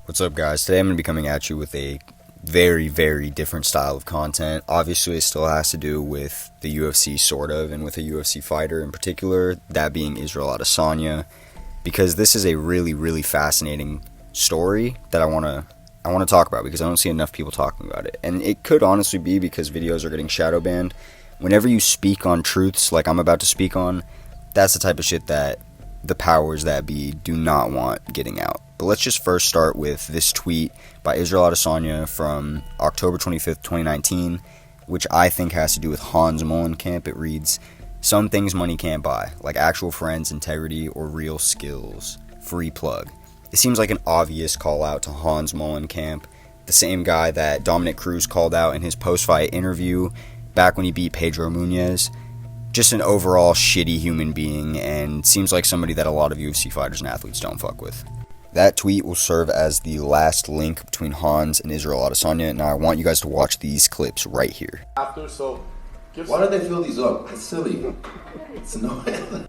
What's up, guys? Today I'm going to be coming at you with a very, very different style of content. Obviously, it still has to do with the UFC, sort of, and with a UFC fighter in particular, that being Israel Adesanya, because this is a really, really fascinating story that I want to talk about because I don't see enough people talking about it. And it could honestly be because videos are getting shadow banned. Whenever you speak on truths like I'm about to speak on, that's the type of shit that the powers that be do not want getting out. But let's just first start with this tweet by Israel Adesanya from October 25th, 2019, which I think has to do with Hans Molenkamp. It reads, "Some things money can't buy, like actual friends, integrity, or real skills. Free plug." It seems like an obvious call out to Hans Molenkamp, the same guy that Dominic Cruz called out in his post-fight interview back when he beat Pedro Munez. Just an overall shitty human being, and seems like somebody that a lot of UFC fighters and athletes don't fuck with. That tweet will serve as the last link between Hans and Israel Adesanya. Now I want you guys to watch these clips right here. Why do they fill these up? It's silly. It's annoying.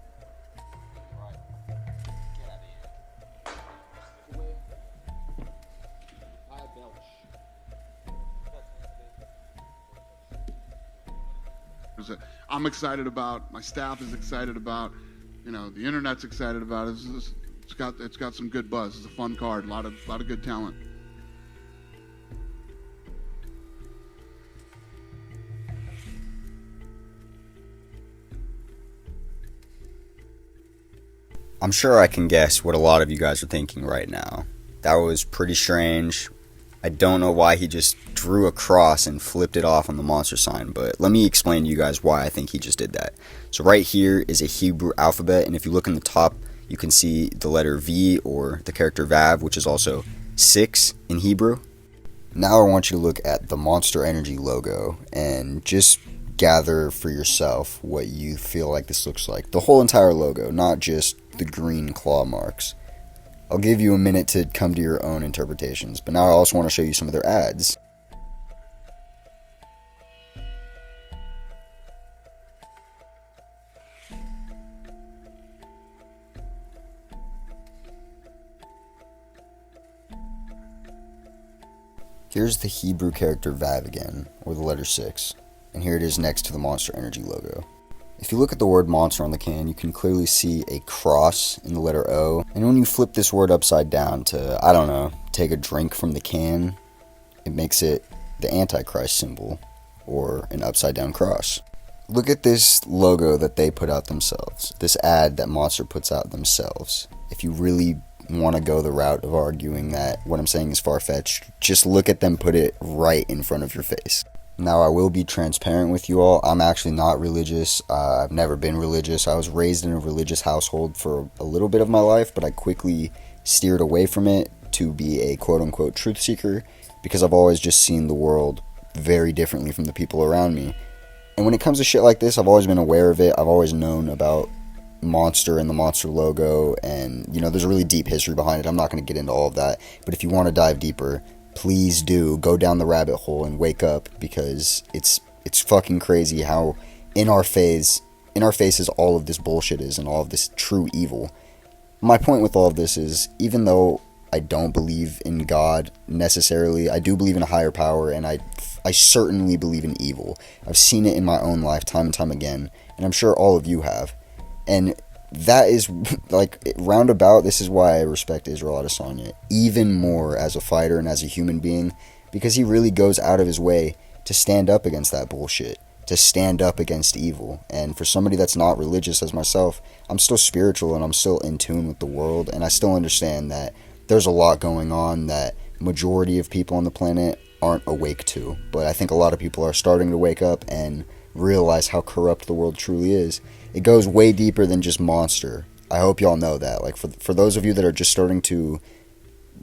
I'm excited about. My staff is excited about. The internet's excited about it. It's got some good buzz. It's a fun card. A lot of good talent. I'm sure I can guess what a lot of you guys are thinking right now. That was pretty strange. I don't know why he just drew a cross and flipped it off on the monster sign, but let me explain to you guys why I think he just did that. So right here is a Hebrew alphabet, and if you look in the top, you can see the letter V, or the character Vav, which is also 6 in Hebrew. Now I want you to look at the Monster Energy logo and just gather for yourself what you feel like this looks like. The whole entire logo, not just the green claw marks. I'll give you a minute to come to your own interpretations, but now I also want to show you some of their ads. Here's the Hebrew character Vav again, or the letter 6, and here it is next to the Monster Energy logo. If you look at the word monster on the can, you can clearly see a cross in the letter O. And when you flip this word upside down to, I don't know, take a drink from the can, it makes it the Antichrist symbol, or an upside down cross. Look at this logo that they put out themselves, this ad that Monster puts out themselves. If you really want to go the route of arguing that what I'm saying is far-fetched, just look at them put it right in front of your face. Now, I will be transparent with you all. I'm actually not religious. I've never been religious. I was raised in a religious household for a little bit of my life, but I quickly steered away from it to be a quote-unquote truth seeker because I've always just seen the world very differently from the people around me. And when it comes to shit like this, I've always been aware of it. I've always known about Monster and the Monster logo, and, there's a really deep history behind it. I'm not going to get into all of that, but if you want to dive deeper, please do go down the rabbit hole and wake up, because it's fucking crazy how in our faces all of this bullshit is and all of this true evil. My point with all of this is, even though I don't believe in God necessarily, I do believe in a higher power, and I certainly believe in evil. I've seen it in my own life time and time again, and I'm sure all of you have. And that is, roundabout, this is why I respect Israel Adesanya even more as a fighter and as a human being, because he really goes out of his way to stand up against that bullshit, to stand up against evil. And for somebody that's not religious as myself, I'm still spiritual and I'm still in tune with the world, and I still understand that there's a lot going on that majority of people on the planet aren't awake to. But I think a lot of people are starting to wake up and realize how corrupt the world truly is. It goes way deeper than just Monster. I hope y'all know that. For those of you that are just starting to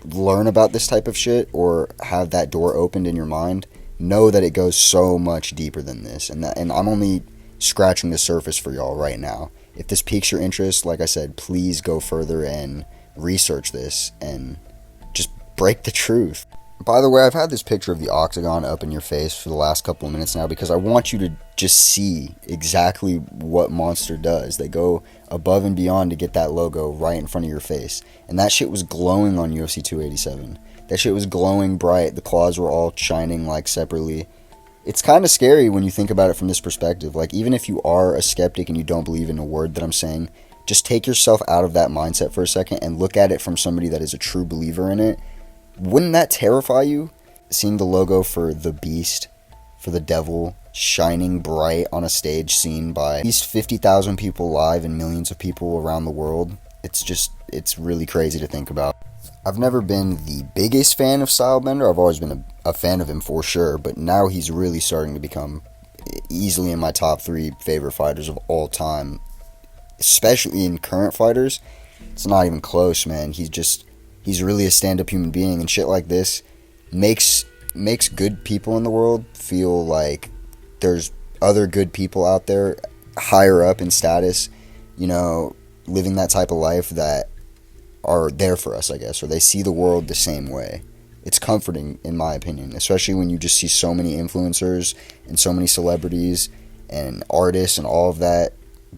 learn about this type of shit or have that door opened in your mind, know that it goes so much deeper than this. And I'm only scratching the surface for y'all right now. If this piques your interest, like I said, please go further and research this and just break the truth. By the way, I've had this picture of the octagon up in your face for the last couple of minutes now because I want you to just see exactly what Monster does. They go above and beyond to get that logo right in front of your face. And that shit was glowing on UFC 287. That shit was glowing bright. The claws were all shining like separately. It's kind of scary when you think about it from this perspective. Like, even if you are a skeptic and you don't believe in a word that I'm saying, just take yourself out of that mindset for a second and look at it from somebody that is a true believer in it. Wouldn't that terrify you? Seeing the logo for the beast, for the devil, shining bright on a stage seen by at least 50,000 people live and millions of people around the world. It's really crazy to think about. I've never been the biggest fan of Stylebender. I've always been a fan of him for sure, but now he's really starting to become easily in my top 3 favorite fighters of all time. Especially in current fighters. It's not even close, man. He's really a stand-up human being, and shit like this makes good people in the world feel like there's other good people out there higher up in status, you know, living that type of life that are there for us, I guess, or they see the world the same way. It's comforting, in my opinion, especially when you just see so many influencers and so many celebrities and artists and all of that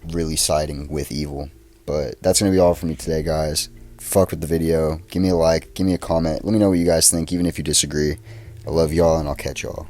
really siding with evil. But that's going to be all for me today, guys. Fuck with the video. Give me a like. Give me a comment. Let me know what you guys think, even if you disagree. I love y'all, and I'll catch y'all.